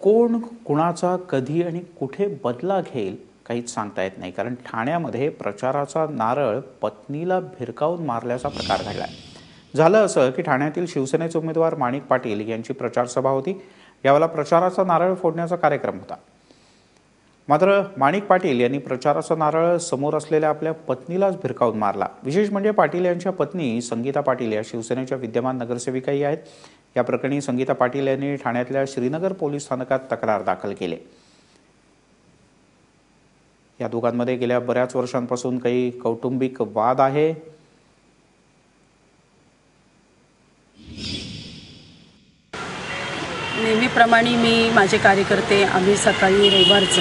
कोण कुणाचा कधी आणि कुठे बदला घेईल काहीच सांगता येत नाही। कारण ठाण्यामध्ये प्रचाराचा नारळ पत्नीला भिरकावून मारल्याचा प्रकार घडलाय। झालं असं की ठाण्यातील शिवसेनेचे उमेदवार माणिक पाटील यांची प्रचार सभा होती। यावेळेला प्रचाराचा नारळ फोडण्याचा कार्यक्रम होता। मात्र माणिक पाटील यांनी प्रचाराचा नारळ समोर असलेल्या आपल्या पत्नीलाच भिरकावून मारला। विशेष म्हणजे पाटील यांच्या पत्नी संगीता पाटील या शिवसेनेच्या विद्यमान नगरसेविकाही आहेत। या प्रकरणी संगीता पाटील यांनी ठाण्यातल्या श्रीनगर पोलीस स्थानकात तक्रार दाखल केली। या दोघांमध्ये गेल्या बऱ्याच वर्षांपासून काही कौटुंबिक वाद आहे। नेहमीप्रमाणे मी माझे कार्यकर्ते आम्ही सकाळी रविवारचं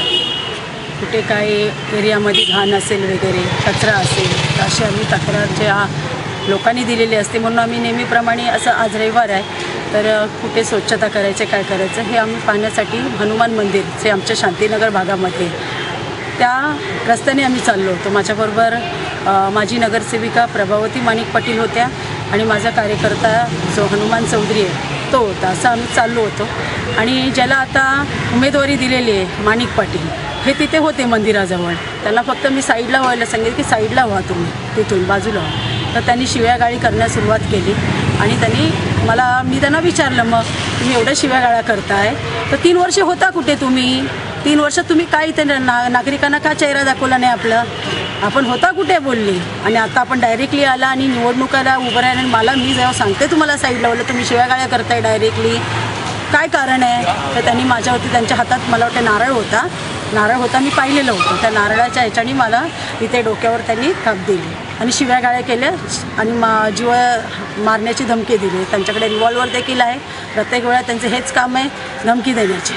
कुठे काय एरियामध्ये घाण असेल वगैरे कचरा असेल तर अशी आम्ही तक्रार ज्या लोकांनी दिलेली असते म्हणून आम्ही नेहमीप्रमाणे असं आज रविवार आहे तर कुठे स्वच्छता करायचं काय करायचं हे आम्ही पाहण्यासाठी हनुमान मंदिर जे आमच्या शांतीनगर भागामध्ये त्या रस्त्याने आम्ही चाललो होतो। माझ्याबरोबर माझी नगरसेविका प्रभावती माणिक पाटील होत्या आणि माझा कार्यकर्ता जो हनुमान चौधरी आहे तो होता। असं आम्ही चाललो होतो आणि ज्याला आता उमेदवारी दिलेली आहे माणिक पाटील हे तिथे होते मंदिराजवळ। त्यांना फक्त मी साईडला व्हायला सांगितलं की साईडला व्हा तुम्ही, तिथून बाजूला व्हा। तर त्यांनी शिव्यागाळी करण्यास सुरुवात केली आणि मी त्यांना विचारलं मग तुम्ही एवढ्या शिव्यागाळ्या करताय तर 3 वर्ष होता कुठे तुम्ही? 3 वर्ष तुम्ही काय इथे नागरिकांना का चेहरा दाखवला नाही आपला? आपण होता कुठे बोलली आणि आता आपण डायरेक्टली आला आणि निवडणुकाला उभं राहिलं आणि मी जेव्हा सांगते तुम्हाला साईडला लावलं तुम्ही शिव्यागाळ्या करताय डायरेक्टली, काय कारण आहे? तर त्यांनी माझ्यावरती त्यांच्या हातात मला वाटतं नारळ होता मी पाहिलेलं होतं। त्या नारळाच्या ह्याच्याने मला इथे डोक्यावर त्यांनी थाप दिली आणि शिव्यागाळ्या केल्या आणि जीव मारण्याची धमकी दिली। त्यांच्याकडे रिव्हॉल्वर देखील आहे। प्रत्येक वेळा त्यांचं हेच काम आहे धमकी देण्याचे।